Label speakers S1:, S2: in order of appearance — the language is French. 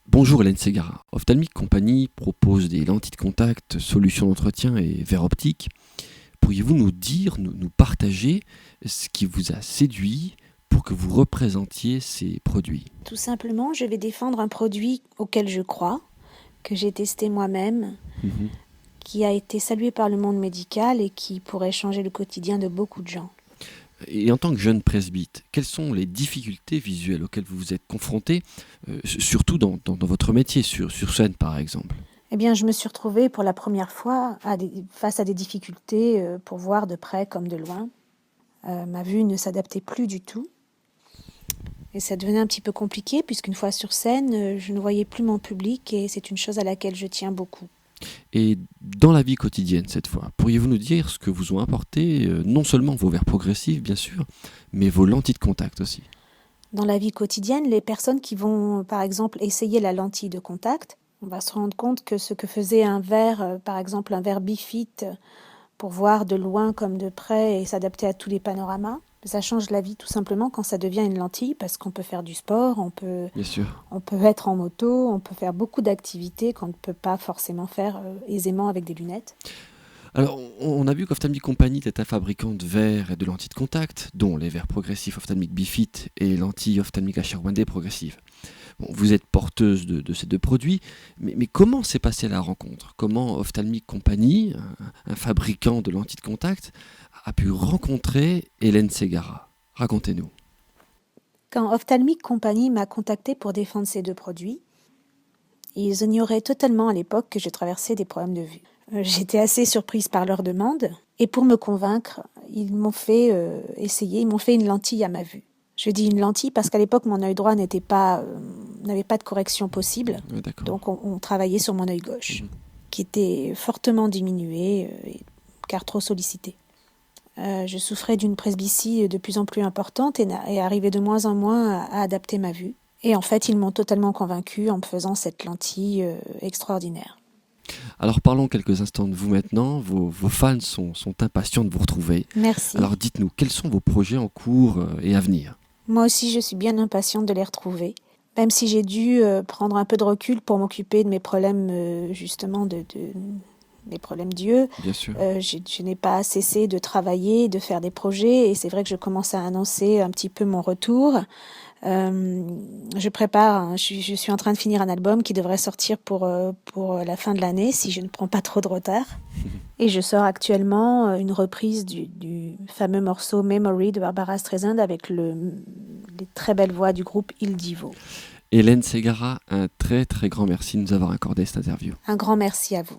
S1: Bonjour Hélène Ségara. Ophthalmic Company propose des lentilles de contact, solutions d'entretien et verres optiques. Pourriez-vous nous dire, nous partager ce qui vous a séduit pour que vous représentiez ces produits?
S2: Tout simplement, je vais défendre un produit auquel je crois, que j'ai testé moi-même,
S1: Mhm.
S2: qui a été salué par le monde médical et qui pourrait changer le quotidien de beaucoup de gens.
S1: Et en tant que jeune presbyte, quelles sont les difficultés visuelles auxquelles vous vous êtes confronté, surtout dans votre métier, sur scène par exemple?
S2: Eh bien, je me suis retrouvée pour la première fois face à des difficultés pour voir de près comme de loin. Ma vue ne s'adaptait plus du tout. Et ça devenait un petit peu compliqué puisqu'une fois sur scène, je ne voyais plus mon public et c'est une chose à laquelle je tiens beaucoup.
S1: Et dans la vie quotidienne cette fois, pourriez-vous nous dire ce que vous ont apporté, non seulement vos verres progressifs bien sûr, mais vos lentilles de contact aussi?
S2: Dans la vie quotidienne, les personnes qui vont, par exemple, essayer la lentille de contact, on va se rendre compte que ce que faisait un verre, par exemple un verre Bifit, pour voir de loin comme de près et s'adapter à tous les panoramas, ça change la vie tout simplement quand ça devient une lentille parce qu'on peut faire du sport,
S1: Bien sûr.
S2: on peut être en moto, on peut faire beaucoup d'activités qu'on ne peut pas forcément faire aisément avec des lunettes.
S1: Alors, on a vu qu'Ophthalmic Company est un fabricant de verres et de lentilles de contact, dont les verres progressifs Ophthalmic Bifit et les lentilles Ophthalmic HR1D progressives. Bon, vous êtes porteuse de ces deux produits, mais comment s'est passée la rencontre? Comment Ophthalmic Company, un fabricant de lentilles de contact, a pu rencontrer Hélène Ségara? Racontez-nous.
S2: Quand Ophthalmic Company m'a contacté pour défendre ces deux produits, ils ignoraient totalement à l'époque que je traversais des problèmes de vue. J'étais assez surprise par leur demande et pour me convaincre, ils m'ont fait essayer, ils m'ont fait une lentille à ma vue. Je dis une lentille parce qu'à l'époque, mon œil droit n'avait pas de correction possible,
S1: D'accord.
S2: donc on travaillait sur mon œil gauche,
S1: Mhm.
S2: qui était fortement diminué car trop sollicité. Je souffrais d'une presbytie de plus en plus importante et arrivais de moins en moins à adapter ma vue. Et en fait, ils m'ont totalement convaincue en me faisant cette lentille extraordinaire.
S1: Alors parlons quelques instants de vous maintenant. Vos fans sont impatients de vous retrouver.
S2: Merci.
S1: Alors dites-nous, quels sont vos projets en cours et à venir?
S2: Moi aussi, je suis bien impatiente de les retrouver. Même si j'ai dû prendre un peu de recul pour m'occuper de mes problèmes, justement, mes problèmes d'yeux,
S1: Bien sûr.
S2: je n'ai pas cessé de travailler, de faire des projets, et c'est vrai que je commence à annoncer un petit peu mon retour. Je prépare, je suis en train de finir un album qui devrait sortir pour la fin de l'année, si je ne prends pas trop de retard. Et je sors actuellement une reprise du fameux morceau Memory de Barbara Streisand avec les très belles voix du groupe Il Divo.
S1: Hélène Ségara, un très très grand merci de nous avoir accordé cette interview.
S2: Un grand merci à vous.